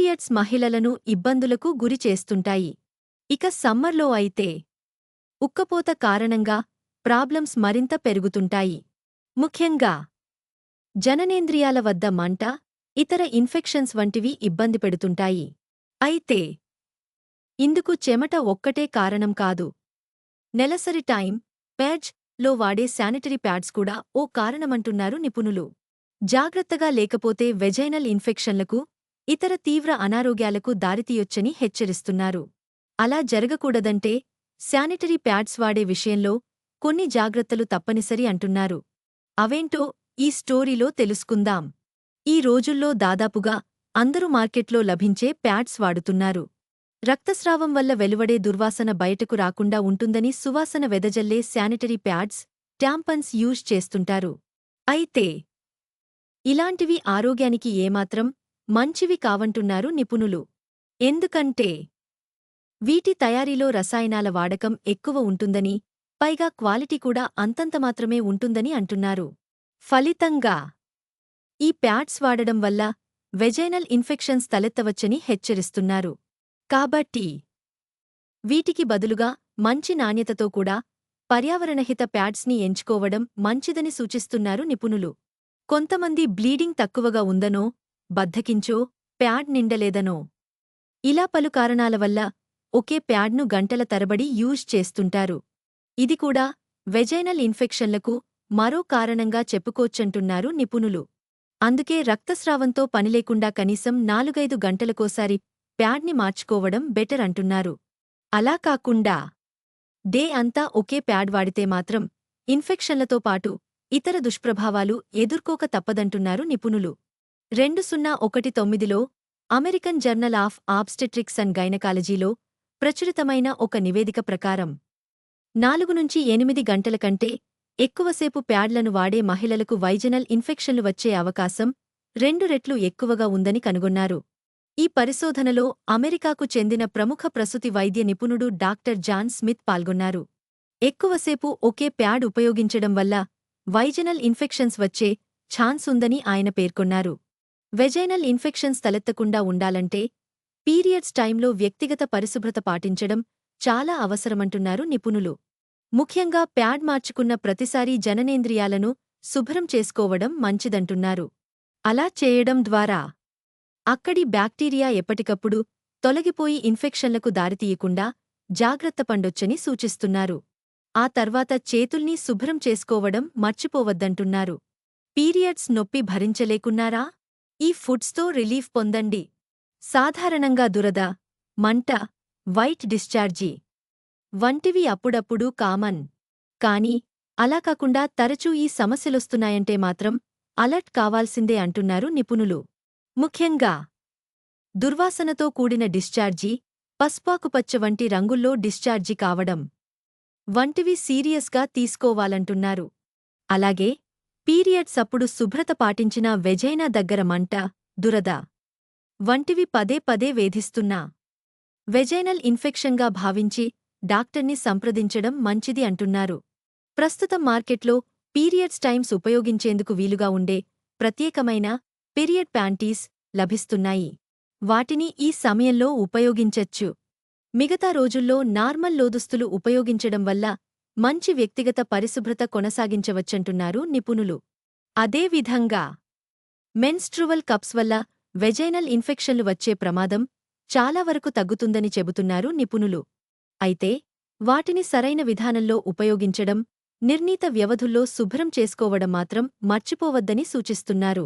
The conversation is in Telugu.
పీరియడ్స్ మహిళలను ఇబ్బందులకు గురి చేస్తుంటాయి. ఇక సమ్మర్లో అయితే ఉక్కపోత కారణంగా ప్రాబ్లమ్స్ మరింత పెరుగుతుంటాయి. ముఖ్యంగా జననేంద్రియాల వద్ద మంట, ఇతర ఇన్ఫెక్షన్స్ వంటివి ఇబ్బంది పెడుతుంటాయి. అయితే ఇందుకు చెమట ఒక్కటే కారణం కాదు. నెలసరి టైం, ప్యాడ్స్ లో వాడే శానిటరీ ప్యాడ్స్ కూడా ఓ కారణమంటున్నారు నిపుణులు. జాగ్రత్తగా లేకపోతే వెజైనల్ ఇన్ఫెక్షన్లకు, ఇతర తీవ్ర అనారోగ్యాలకు దారితీయొచ్చని హెచ్చరిస్తున్నారు. అలా జరగకూడదంటే శానిటరీ ప్యాడ్స్ వాడే విషయంలో కొన్ని జాగ్రత్తలు తప్పనిసరి అంటున్నారు. అవేంటో ఈ స్టోరీలో తెలుసుకుందాం. ఈ రోజుల్లో దాదాపుగా అందరూ మార్కెట్లో లభించే ప్యాడ్స్ వాడుతున్నారు. రక్తస్రావం వల్ల వెలువడే దుర్వాసన బయటకు రాకుండా ఉంటుందని సువాసన వెదజల్లే శానిటరీ ప్యాడ్స్, ట్యాంపన్స్ యూజ్ చేస్తుంటారు. అయితే ఇలాంటివి ఆరోగ్యానికి ఏమాత్రం మంచివి కావంటున్నారు నిపుణులు. ఎందుకంటే వీటి తయారీలో రసాయనాల వాడకం ఎక్కువ ఉంటుందని, పైగా క్వాలిటీ కూడా అంతంతమాత్రమే ఉంటుందని అంటున్నారు. ఫలితంగా ఈ ప్యాడ్స్ వాడడం వల్ల వెజైనల్ ఇన్ఫెక్షన్స్ తలెత్తవచ్చని హెచ్చరిస్తున్నారు. కాబట్టి వీటికి బదులుగా మంచి నాణ్యతతో కూడా పర్యావరణహిత ప్యాడ్స్ని ఎంచుకోవడం మంచిదని సూచిస్తున్నారు నిపుణులు. కొంతమంది బ్లీడింగ్ తక్కువగా ఉందనో, బద్ధకించో, ప్యాడ్ నిండలేదనో ఇలా పలు కారణాల వల్ల ఒకే ప్యాడ్ను గంటల తరబడి యూజ్ చేస్తుంటారు. ఇది కూడా వెజైనల్ ఇన్ఫెక్షన్లకు మరో కారణంగా చెప్పుకోవచ్చంటున్నారు నిపుణులు. అందుకే రక్తస్రావంతో పనిలేకుండా కనీసం 4-5 గంటలకోసారి ప్యాడ్ని మార్చుకోవడం బెటర్ అంటున్నారు. అలా కాకుండా డే అంతా ఒకే ప్యాడ్ వాడితే మాత్రం ఇన్ఫెక్షన్లతో పాటు ఇతర దుష్ప్రభావాలు ఎదుర్కోక తప్పదంటున్నారు నిపుణులు. 2019లో American journal of obstetrics and గైనకాలజీలో ప్రచురితమైన ఒక నివేదిక ప్రకారం 4-8 గంటల కంటే ఎక్కువసేపు ప్యాడ్లను వాడే మహిళలకు వైజనల్ ఇన్ఫెక్షన్లు వచ్చే అవకాశం 2 రెట్లు ఎక్కువగా ఉందని కనుగొన్నారు. ఈ పరిశోధనలో అమెరికాకు చెందిన ప్రముఖ ప్రసూతి వైద్య నిపుణుడు డాక్టర్ జాన్ స్మిత్ పాల్గొన్నారు. ఎక్కువసేపు ఒకే ప్యాడ్ ఉపయోగించడం వల్ల వైజనల్ ఇన్ఫెక్షన్స్ వచ్చే ఛాన్స్ ఉందని ఆయన పేర్కొన్నారు. వెజైనల్ ఇన్ఫెక్షన్స్ తలెత్తకుండా ఉండాలంటే పీరియడ్స్ టైంలో వ్యక్తిగత పరిశుభ్రత పాటించడం చాలా అవసరమంటున్నారు నిపుణులు. ముఖ్యంగా ప్యాడ్ మార్చుకున్న ప్రతిసారీ జననేంద్రియాలను శుభ్రం చేసుకోవడం మంచిదంటున్నారు. అలా చేయడం ద్వారా అక్కడి బ్యాక్టీరియా ఎప్పటికప్పుడు తొలగిపోయి ఇన్ఫెక్షన్లకు దారితీయకుండా జాగ్రత్త పండొచ్చని సూచిస్తున్నారు. ఆ తర్వాత చేతుల్ని శుభ్రం చేసుకోవడం మర్చిపోవద్దంటున్నారు. పీరియడ్స్ నొప్పి భరించలేకున్నారా? ఈ ఫుడ్స్తో రిలీఫ్ పొందండి. సాధారణంగా దురద, మంట, వైట్ డిశ్చార్జీ వంటివి అప్పుడప్పుడు కామన్. కానీ అలా కాకుండా తరచూ ఈ సమస్యలొస్తున్నాయంటే మాత్రం అలర్ట్ కావాల్సిందే అంటున్నారు నిపుణులు. ముఖ్యంగా దుర్వాసనతో కూడిన డిశ్చార్జీ, పసుపాకుపచ్చ వంటి రంగుల్లో డిశ్చార్జీ కావడం వంటివి సీరియస్గా తీసుకోవాలంటున్నారు. అలాగే పీరియడ్స్ అప్పుడు శుభ్రత పాటించిన వెజైనా దగ్గర మంట, దురద వంటివి పదే పదే వేధిస్తున్నా వెజైనల్ ఇన్ఫెక్షన్గా భావించి డాక్టర్ని సంప్రదించడం మంచిది అంటున్నారు. ప్రస్తుతం మార్కెట్లో పీరియడ్స్ టైమ్స్ ఉపయోగించేందుకు వీలుగా ఉండే ప్రత్యేకమైన పీరియడ్ ప్యాంటీస్ లభిస్తున్నాయి. వాటిని ఈ సమయంలో ఉపయోగించచ్చు. మిగతా రోజుల్లో నార్మల్ లోదుస్తులు ఉపయోగించడం వల్ల మంచి వ్యక్తిగత పరిశుభ్రత కొనసాగించవచ్చంటున్నారు నిపుణులు. అదేవిధంగా మెన్స్ట్రువల్ కప్స్ వల్ల వెజైనల్ ఇన్ఫెక్షన్లు వచ్చే ప్రమాదం చాలా వరకు తగ్గుతుందని చెబుతున్నారు నిపుణులు. అయితే వాటిని సరైన విధానంలో ఉపయోగించడం, నిర్ణీత వ్యవధుల్లో శుభ్రం చేసుకోవడం మాత్రం మర్చిపోవద్దని సూచిస్తున్నారు.